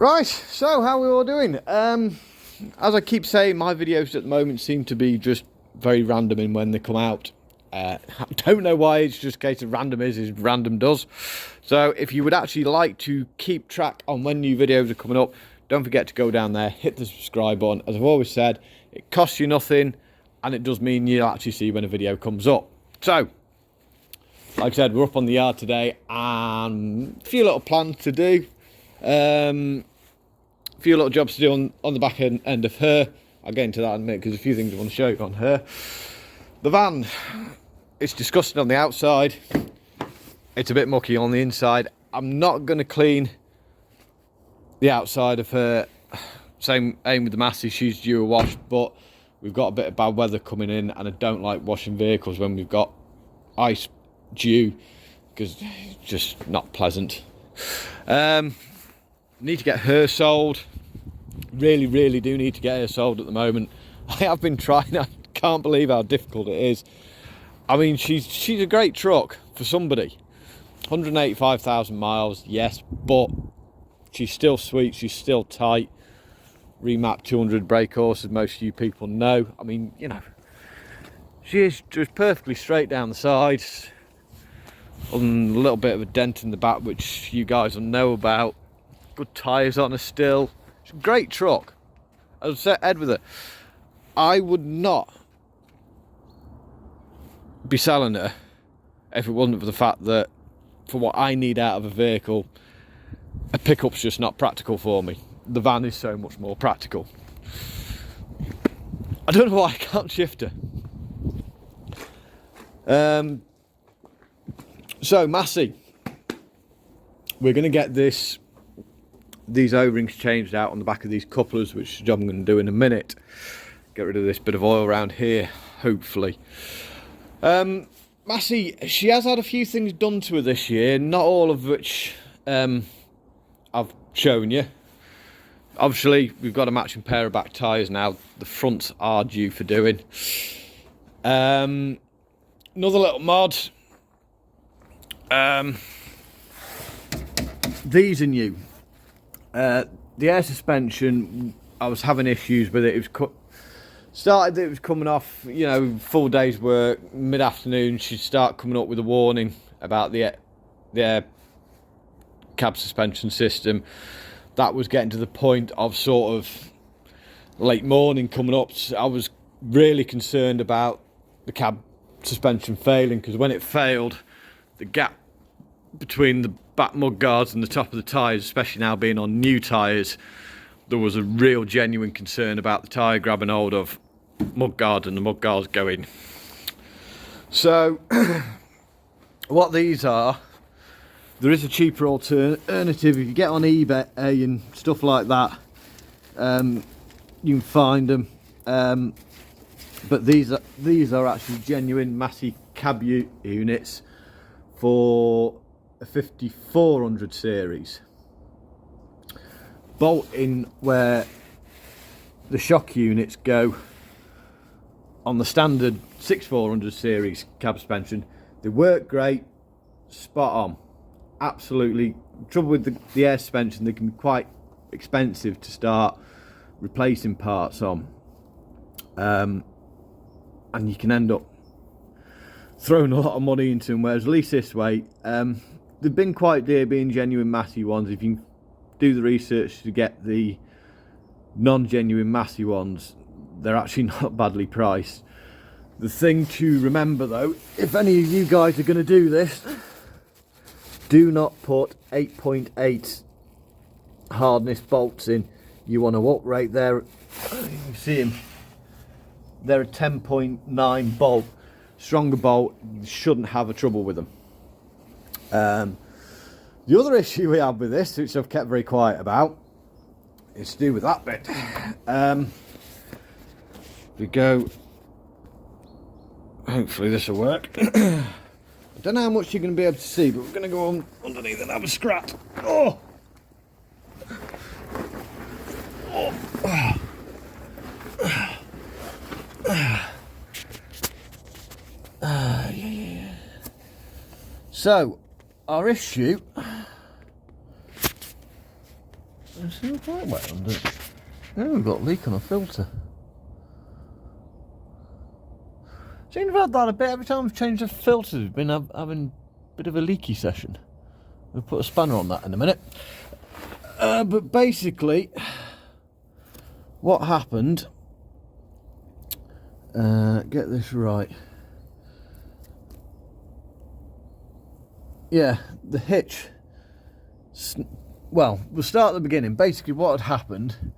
Right, so how are we all doing? As I keep saying, my videos at the moment seem to be just very random in when they come out. I don't know why, it's just a case of random is random does. So if you would actually like to keep track on when new videos are coming up, don't forget to go down there, hit the subscribe button. As I've always said, it costs you nothing, and it does mean you'll actually see when a video comes up. So, like I said, we're up on the yard today, and a few little plans to do. A few little jobs to do on the back end of her. I'll get into that in a minute because there's a few things I want to show you on her. The van, it's disgusting on the outside. It's a bit mucky on the inside. I'm not going to clean the outside of her. Same aim with the Massey, she's due a wash, but we've got a bit of bad weather coming in, and I don't like washing vehicles when we've got ice due because it's just not pleasant. Need to get her sold. Really do need to get her sold at the moment. I have been trying. I can't believe how difficult it is. I mean, she's a great truck for somebody. 185,000 miles, yes, but she's still sweet, she's still tight. Remap 200 brake horses, most of you people know. I mean, you know, she is just perfectly straight down the sides. A little bit of a dent in the back, which you guys will know about. Good tyres on her still. It's a great truck. As I said, Ed with her, I would not be selling her if it wasn't for the fact that for what I need out of a vehicle, a pickup's just not practical for me. The van is so much more practical. I don't know why I can't shift her. So Massey, we're going to get these O-rings changed out on the back of these couplers, which is a job I'm going to do in a minute. Get rid of this bit of oil around here, hopefully. Massey, she has had a few things done to her this year, not all of which I've shown you. Obviously, we've got a matching pair of back tyres now. The fronts are due for doing. Another little mod. These are new. The air suspension, I was having issues with it. It was coming off, you know, full day's work, mid-afternoon, she'd start coming up with a warning about the air cab suspension system. That was getting to the point of sort of late morning coming up. So I was really concerned about the cab suspension failing, because when it failed, the gap between the back mud guards and the top of the tyres, especially now being on new tyres, there was a real genuine concern about the tyre grabbing hold of mud guard and the mud guards going. So what these are, there is a cheaper alternative. If you get on eBay and stuff like that, you can find them. But these are actually genuine Massey cab units for a 5400 series. Bolt in where the shock units go on the standard 6400 series cab suspension. They work great, spot on. Absolutely. Trouble with the air suspension, they can be quite expensive to start replacing parts on, and you can end up throwing a lot of money into them, whereas at least this way, they've been quite dear being genuine Massey ones. If you do the research to get the non-genuine Massey ones, they're actually not badly priced. The thing to remember though, if any of you guys are going to do this, do not put 8.8 hardness bolts in. You want to uprate there. You can see them. They're a 10.9 bolt. Stronger bolt, you shouldn't have a trouble with them. The other issue we have with this, which I've kept very quiet about, is to do with that bit. We go. Hopefully this will work. I don't know how much you're going to be able to see, but we're going to go on underneath and have a scratch. Oh! Yeah. So, our issue still quite wet under it. Oh, we've got a leak on a filter. Seems to have had that a bit every time we've changed the filters. We've been having a bit of a leaky session. We'll put a spanner on that in a minute. But basically, what happened, get this right. Yeah, the hitch, well, we'll start at the beginning. Basically what had happened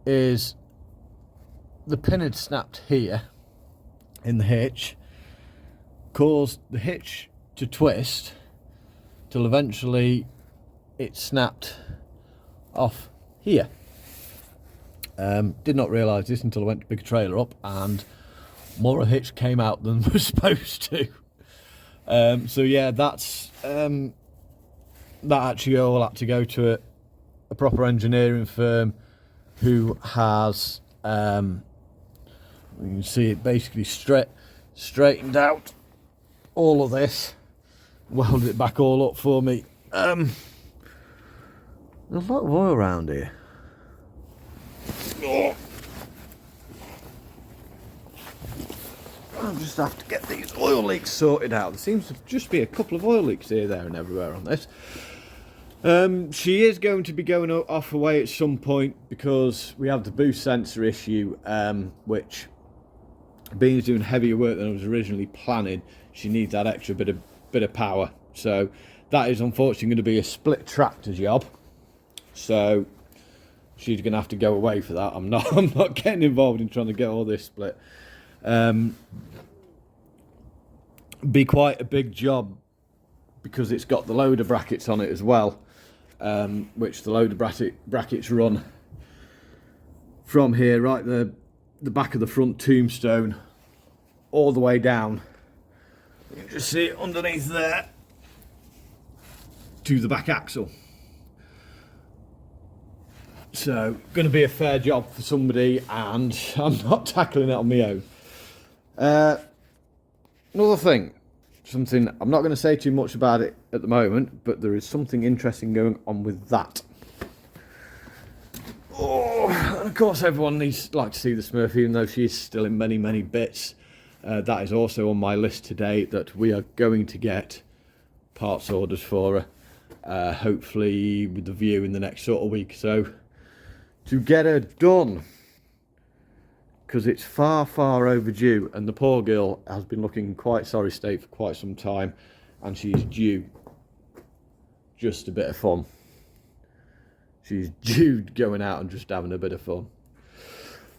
is the pin had snapped here in the hitch, caused the hitch to twist till eventually it snapped off here. Did not realise this until I went to pick a trailer up and more a hitch came out than was supposed to. So yeah, that's that actually all had to go to a proper engineering firm who has you can see it basically straightened out all of this, welded it back all up for me. There's a lot of oil around here. Oh. I'll just have to get these oil leaks sorted out. There seems to just be a couple of oil leaks here, there and everywhere on this. She is going to be going off away at some point because we have the boost sensor issue, which, being doing heavier work than I was originally planning, she needs that extra bit of power. So that is unfortunately going to be a split tractor job. So she's going to have to go away for that. I'm not getting involved in trying to get all this split. Be quite a big job because it's got the loader brackets on it as well, which the loader brackets run from here, right the back of the front tombstone, all the way down. You can just see it underneath there to the back axle. So going to be a fair job for somebody, and I'm not tackling it on my own. Another thing, something I'm not going to say too much about it at the moment, but there is something interesting going on with that. Oh, and of course everyone needs like to see the Smurf, even though she's still in many bits. That is also on my list today, that we are going to get parts orders for her, hopefully with the view in the next sort of week or so to get her done, because it's far overdue, and the poor girl has been looking in quite sorry state for quite some time, and she's due just a bit of fun. She's due going out and just having a bit of fun.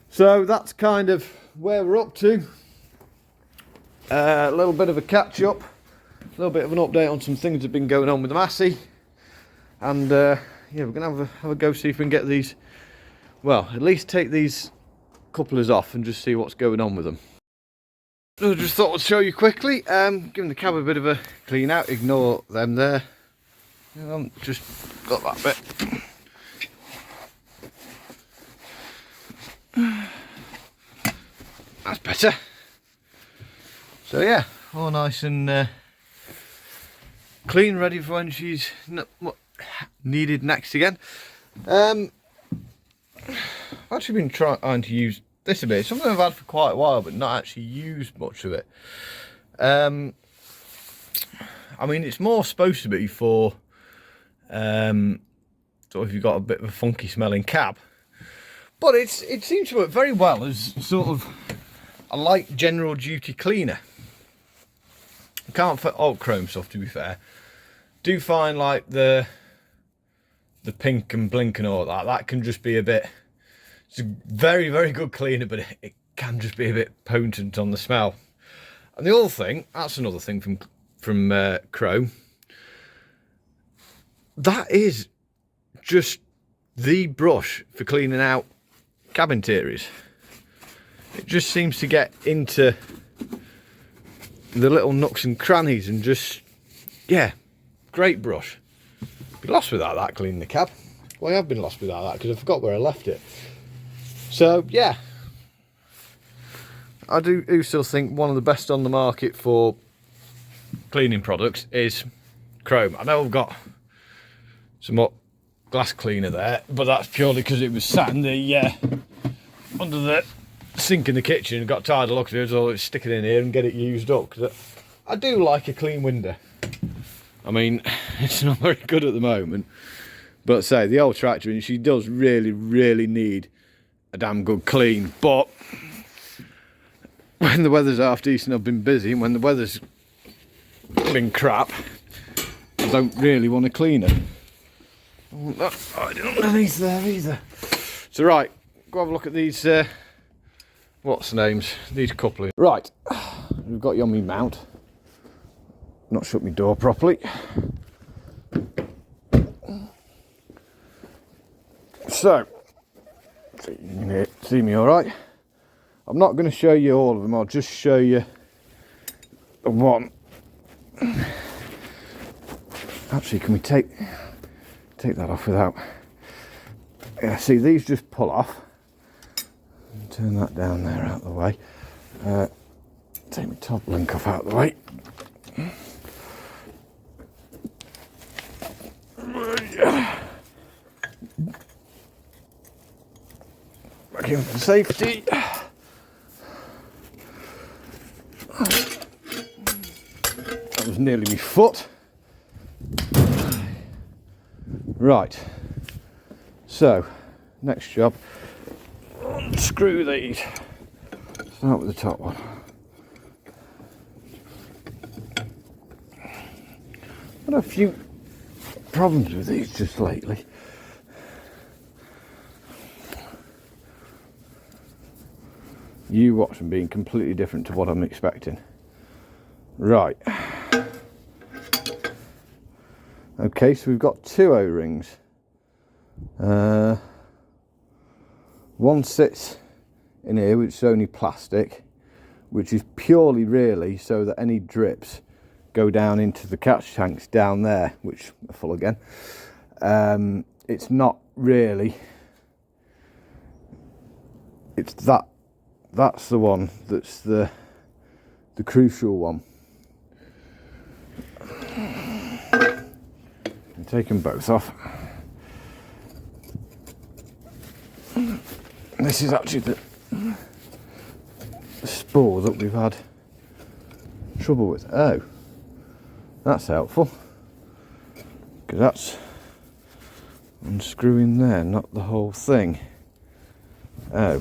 So that's kind of where we're up to. A little bit of a catch up, a little bit of an update on some things that have been going on with the Massey, and yeah, we're gonna have a go see if we can get these, well, at least take these couplers off and just see what's going on with them. So I just thought I'd show you quickly, giving the cab a bit of a clean out. Ignore them there. Just got that bit. That's better. So yeah, all nice and clean, ready for when she's needed next again. I've actually been trying to use this a bit. It's something I've had for quite a while, but not actually used much of it. I mean, it's more supposed to be for sort of if you've got a bit of a funky smelling cab, but it seems to work very well as sort of a light general duty cleaner. I can't fit alt chrome stuff, to be fair. Do find like the pink and blink and all that can just be a bit, it's a very good cleaner, but it can just be a bit potent on the smell. And the other thing, that's another thing from chrome, that is just the brush for cleaning out cab interiors. It just seems to get into the little nooks and crannies and just, yeah, great brush. Be lost without that cleaning the cab. Well, I have been lost without that because I forgot where I left it. So yeah, I do still think one of the best on the market for cleaning products is chrome. I know I've got some glass cleaner there, but that's purely because it was sat in the under the sink in the kitchen and got tired of looking at it, so let's stick it in here and get it used up, because I do like a clean window. I mean, it's not very good at the moment, but say the old tractor, and she does really need a damn good clean. But when the weather's half decent, I've been busy, and when the weather's been crap, I don't really want to clean it. I don't know these there either. So right, go have a look at these what's the names, these couplings. Right, we've got you on me mount. Not shut my door properly. So you can see me all right. I'm not going to show you all of them, I'll just show you the one. Actually, can we take that off without... Yeah, see, these just pull off. Turn that down there out of the way. Take my top link off out of the way. Back in for safety. That was nearly my foot. Right, so next job, unscrew these. Start with the top one. I've had a few problems with these just lately. You watch them being completely different to what I'm expecting. Right. Okay, so we've got two O-rings. One sits in here, which is only plastic, which is purely really so that any drips go down into the catch tanks down there, which are full again. It's not really, it's that's the one that's the crucial one. Take them both off. This is actually the spool that we've had trouble with. Oh, that's helpful, because that's unscrewing there, not the whole thing. Oh,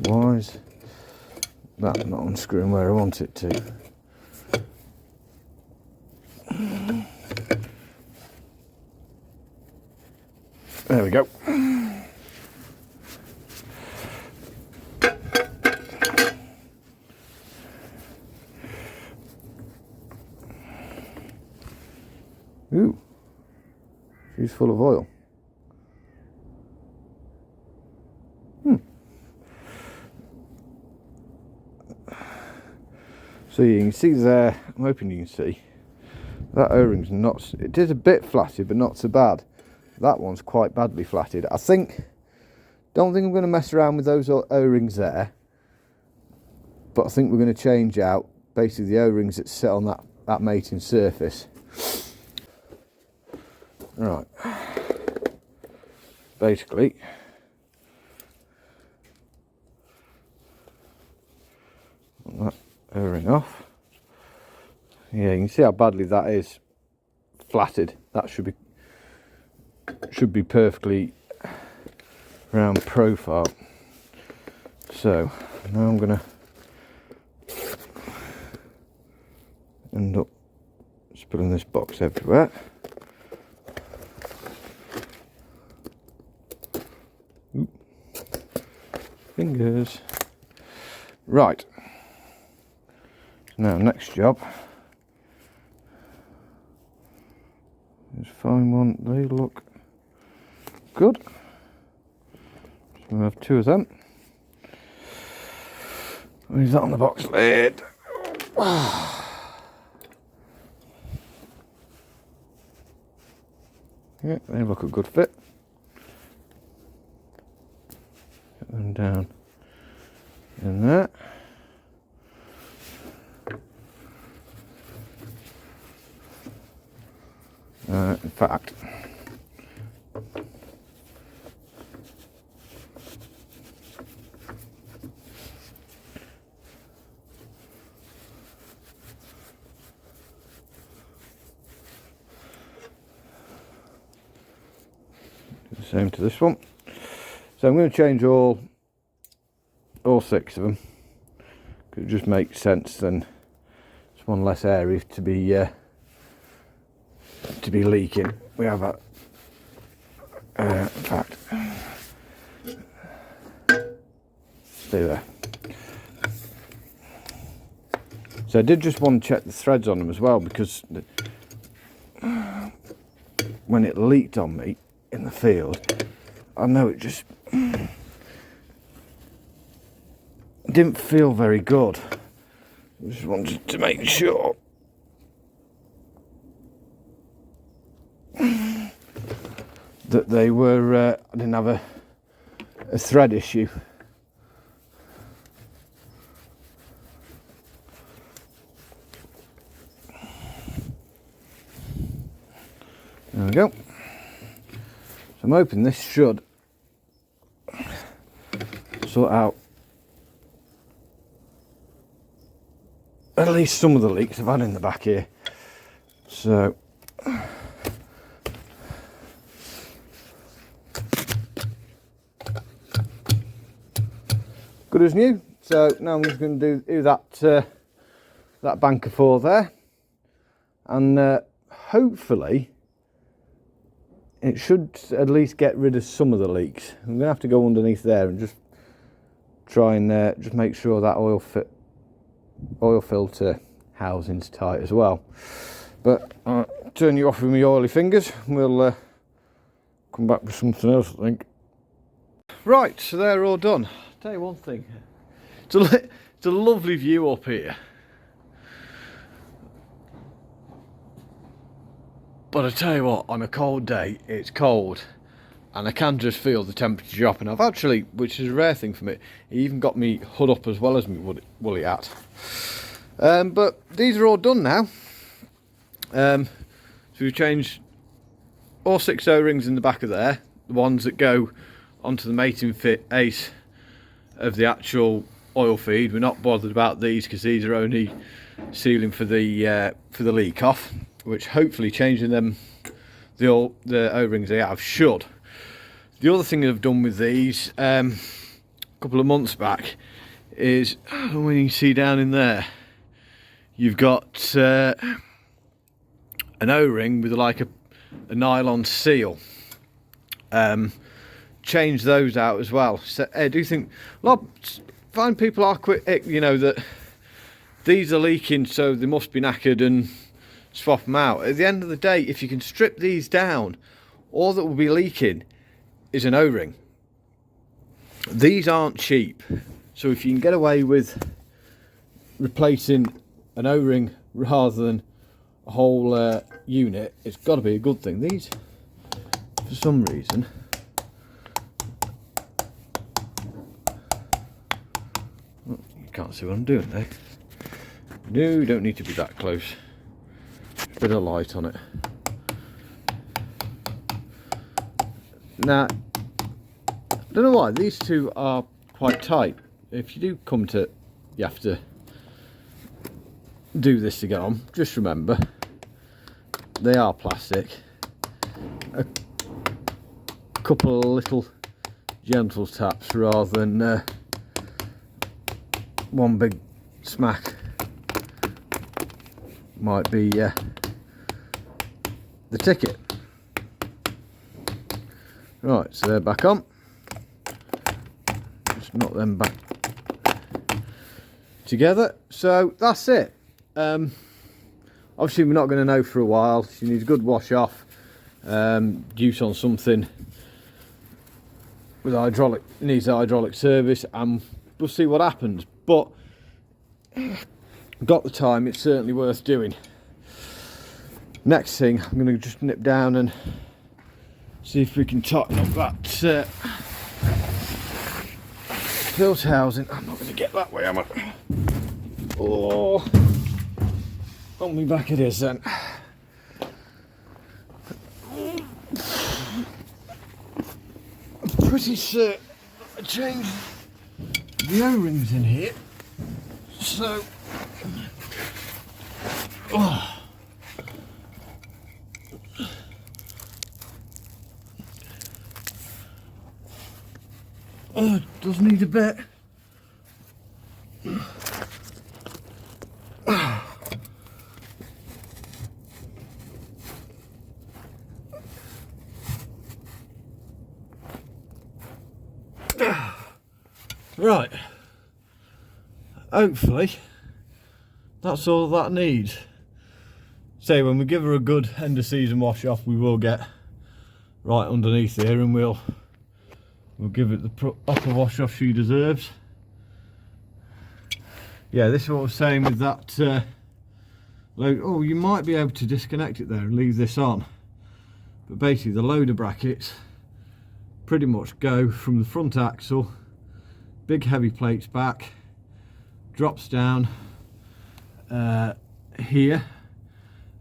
why is that not unscrewing where I want it to? There we go. Ooh, she's full of oil. So you can see there, I'm hoping you can see, that O-ring's not, it is a bit flatted, but not so bad. That one's quite badly flatted. Don't think I'm going to mess around with those O-rings there, but I think we're going to change out basically the O-rings that sit on that mating surface. Right, basically that O-ring off. Yeah, you can see how badly that is flatted. That should be perfectly round profile. So now I'm going to end up spilling this box everywhere. Oop. Fingers. Right. Now next job is find one. They look good. So we have two of them. Leave that on the box lid. Yeah, they look a good fit. Get them down in there. In fact, Same to this one. So I'm going to change all 6 of them, because it just makes sense. Then it's one less area to be leaking. We have a in fact, stay there. So I did just want to check the threads on them as well, because when it leaked on me in the field, I know it just didn't feel very good. I just wanted to make sure that they were, I didn't have a thread issue. There we go. So I'm hoping this should sort out at least some of the leaks I've had in the back here. So good as new. So now I'm just going to do that bank of 4 there, and hopefully it should at least get rid of some of the leaks. I'm going to have to go underneath there and just try and just make sure that oil filter housing's tight as well. But I'll turn you off with my oily fingers. We'll come back with something else, I think. Right, so they're all done. I'll tell you one thing. It's a lovely view up here. But I tell you what, on a cold day, it's cold, and I can just feel the temperature dropping. I've actually, which is a rare thing for me, it even got me hood up as well as my woolly hat. But these are all done now. So we've changed all 6 O-rings in the back of there, the ones that go onto the mating fit ace of the actual oil feed. We're not bothered about these because these are only sealing for the leak off, which hopefully changing them, the O-rings they have should. The other thing I've done with these a couple of months back is, when you see down in there, you've got an O-ring with like a nylon seal. Change those out as well. So I do think find people are quick, you know, that these are leaking, so they must be knackered, and swap them out. At the end of the day, if you can strip these down, all that will be leaking is an O-ring. These aren't cheap, so if you can get away with replacing an O-ring rather than a whole unit, it's got to be a good thing. These, for some reason, you can't see what I'm doing there. No, you don't need to be that close. Bit of light on it. Now, I don't know why these two are quite tight. If you do come to, you have to do this to get on, just remember they are plastic. A couple of little gentle taps rather than one big smack might be the ticket. Right, so they're back on. Just knock them back together. So that's it. Obviously we're not going to know for a while. She needs a good wash off, use on something with hydraulic, needs a hydraulic service, and we'll see what happens. But got the time, it's certainly worth doing. Next thing, I'm going to just nip down and see if we can tighten up that filter housing. I'm not going to get that way, am I? Oh, on me back it is then. I'm pretty certain I changed the O-rings in here, so Oh, it does need a bit. Right, hopefully that's all that needs. Say when we give her a good end of season wash off, we will get right underneath here and we'll give it the proper wash off she deserves. Yeah, this is what I was saying with that load. Oh, you might be able to disconnect it there and leave this on, but basically the loader brackets pretty much go from the front axle, big heavy plates back, drops down here,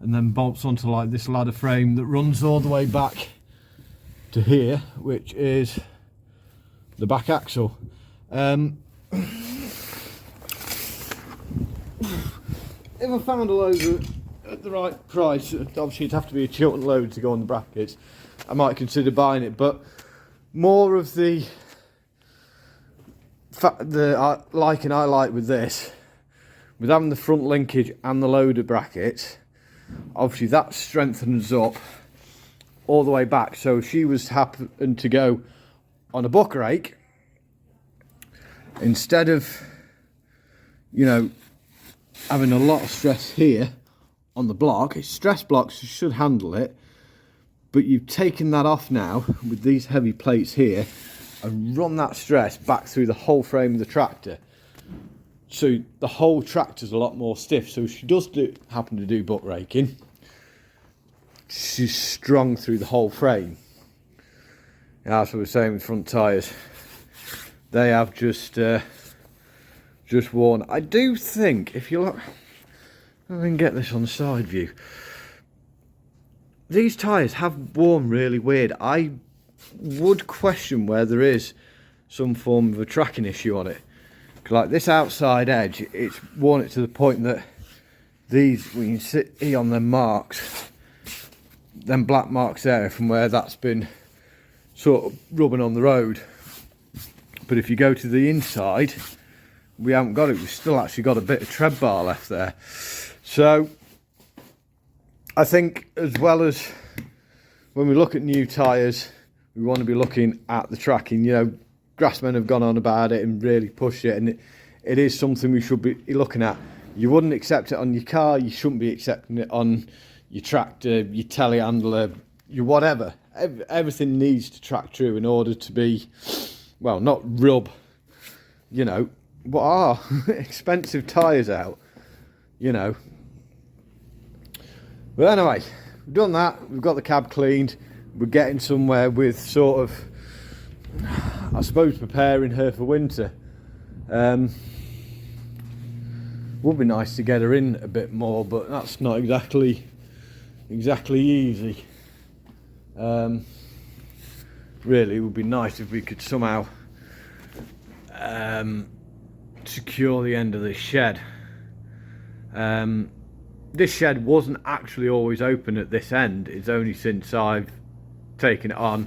and then bolts onto like this ladder frame that runs all the way back to here, which is the back axle. If I found a loader at the right price, obviously it'd have to be a Chiltern loader to go on the brackets, I might consider buying it, but more of the liking I like with this, with having the front linkage and the loader brackets, obviously that strengthens up all the way back. So if she was happen to go on a buck rake, instead of, you know, having a lot of stress here on the block, it's stress blocks, so you should handle it, but you've taken that off now with these heavy plates here and run that stress back through the whole frame of the tractor, so the whole tractor's a lot more stiff. So if she does happen to do butt raking, she's strong through the whole frame. Yeah, that's what we're saying with front tyres, they have just worn. I do think, if you look, I can get this on the side view, these tyres have worn really weird. I would question where there is some form of a tracking issue on it. Like this outside edge, it's worn it to the point that these, when you sit here on them marks, them black marks there from where that's been sort of rubbing on the road. But if you go to the inside, we haven't got it. We've still actually got a bit of tread bar left there. So I think, as well as when we look at new tyres, we want to be looking at the tracking. You know, Grassmen have gone on about it and really pushed it, and it is something we should be looking at. You wouldn't accept it on your car, you shouldn't be accepting it on your tractor, your telehandler, your whatever. Everything needs to track through in order to be, well, not rub, you know, what are expensive tyres out, you know. But anyway, we've done that, we've got the cab cleaned, we're getting somewhere with sort of, I suppose, preparing her for winter. Would be nice to get her in a bit more, but that's not exactly easy. Really, it would be nice if we could somehow secure the end of this shed. This shed wasn't actually always open at this end. It's only since I've taken it on.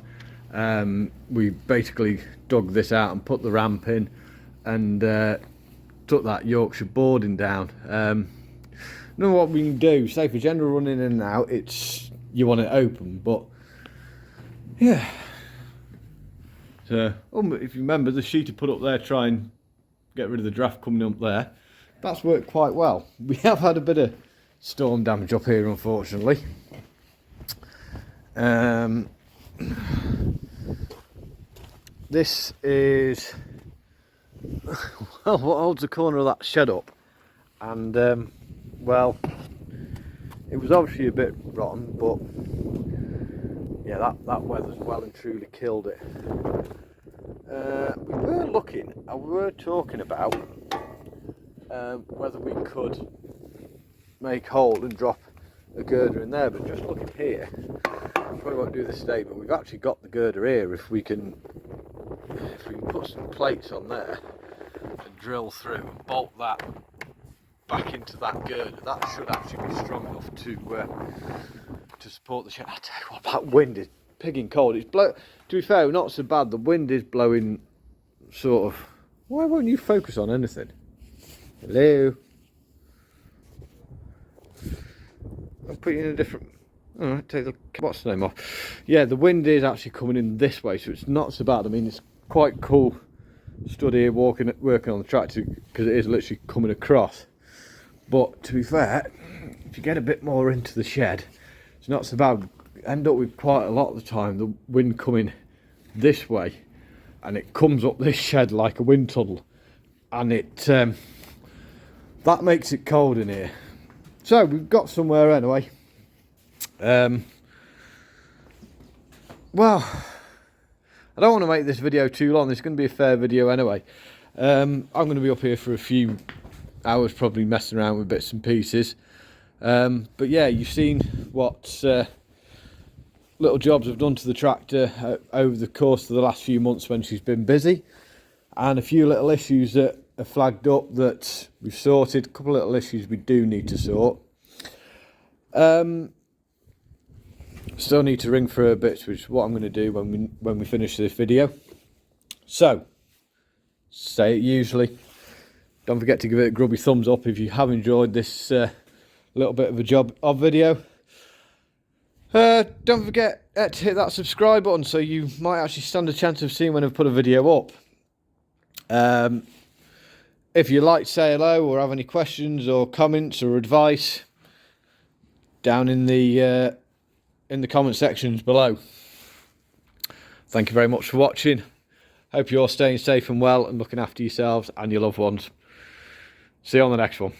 We basically dug this out and put the ramp in and took that Yorkshire boarding down. Know what we can do, say for general running in and out, it's, you want it open, but yeah. So, if you remember the sheet I put up there, try and get rid of the draft coming up there, that's worked quite well. We have had a bit of storm damage up here, unfortunately. This is well, what holds the corner of that shed up, and well, it was obviously a bit rotten, but yeah, that weather's well and truly killed it. We were talking about whether we could make hole and drop a girder in there, but just looking here, I probably won't do this today, but we've actually got the girder here. If we can put some plates on there and drill through and bolt that back into that girder, that should actually be strong enough to support the shed. I tell you what, that wind is pigging cold. To be fair, not so bad. The wind is blowing sort of... Why won't you focus on anything? Hello? I'll put you in a different... Alright, take the... What's the name off? Yeah, the wind is actually coming in this way, so it's not so bad. I mean, it's quite cool stood here working on the tractor, because it is literally coming across. But to be fair, if you get a bit more into the shed, it's not so bad. End up with quite a lot of the time the wind coming this way, and it comes up this shed like a wind tunnel, and it that makes it cold in here. So we've got somewhere anyway. Well, I don't want to make this video too long. It's going to be a fair video anyway. I'm going to be up here for a few hours, probably messing around with bits and pieces. But yeah, you've seen what little jobs I've done to the tractor over the course of the last few months when she's been busy, and a few little issues that are flagged up that we've sorted. A couple of little issues we do need to sort. Still need to ring for her bits, which is what I'm going to do when we finish this video. So, say it usually. Don't forget to give it a grubby thumbs up if you have enjoyed this little bit of a job of video. Don't forget to hit that subscribe button, so you might actually stand a chance of seeing when I put a video up. If you'd like to say hello or have any questions or comments or advice, down in the comment sections below. Thank you very much for watching. Hope you're staying safe and well and looking after yourselves and your loved ones. See you on the next one.